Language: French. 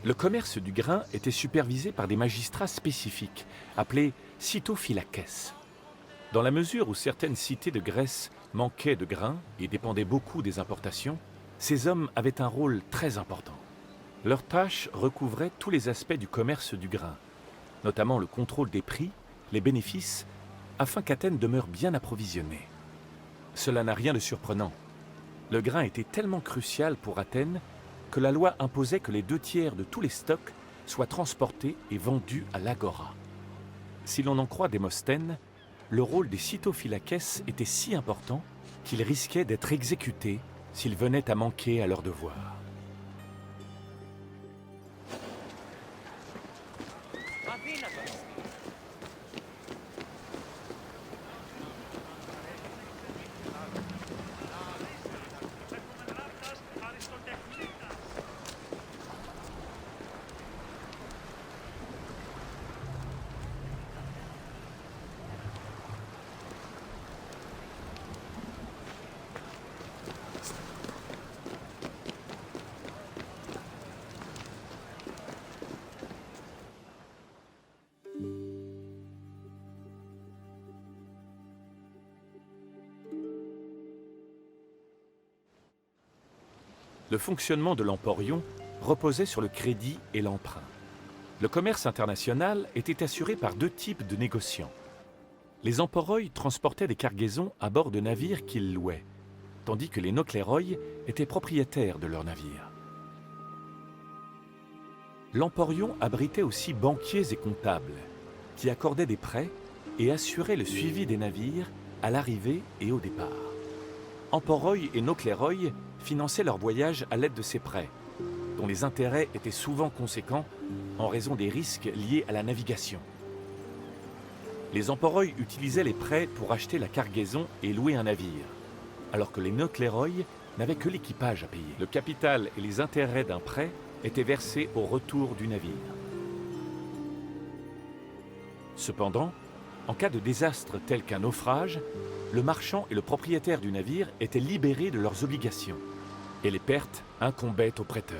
Le commerce du grain était supervisé par des magistrats spécifiques, appelés cytophylakès. Dans la mesure où certaines cités de Grèce manquaient de grains et dépendaient beaucoup des importations, ces hommes avaient un rôle très important. Leurs tâches recouvraient tous les aspects du commerce du grain, notamment le contrôle des prix, les bénéfices, afin qu'Athènes demeure bien approvisionnée. Cela n'a rien de surprenant. Le grain était tellement crucial pour Athènes que la loi imposait que les 2/3 de tous les stocks soient transportés et vendus à l'agora. Si l'on en croit Démosthène, le rôle des cytophylakès était si important qu'ils risquaient d'être exécutés s'ils venaient à manquer à leurs devoirs. Le fonctionnement de l'emporion reposait sur le crédit et l'emprunt. Le commerce international était assuré par 2 types de négociants. Les emporoi transportaient des cargaisons à bord de navires qu'ils louaient, tandis que les nocléroi étaient propriétaires de leurs navires. L'emporion abritait aussi banquiers et comptables, qui accordaient des prêts et assuraient le suivi des navires à l'arrivée et au départ. Emporoi et nocléroi finançaient leurs voyages à l'aide de ces prêts, dont les intérêts étaient souvent conséquents en raison des risques liés à la navigation. Les emporoi utilisaient les prêts pour acheter la cargaison et louer un navire, alors que les nocléroi n'avaient que l'équipage à payer. Le capital et les intérêts d'un prêt étaient versés au retour du navire. Cependant, en cas de désastre tel qu'un naufrage, le marchand et le propriétaire du navire étaient libérés de leurs obligations, et les pertes incombaient aux prêteurs.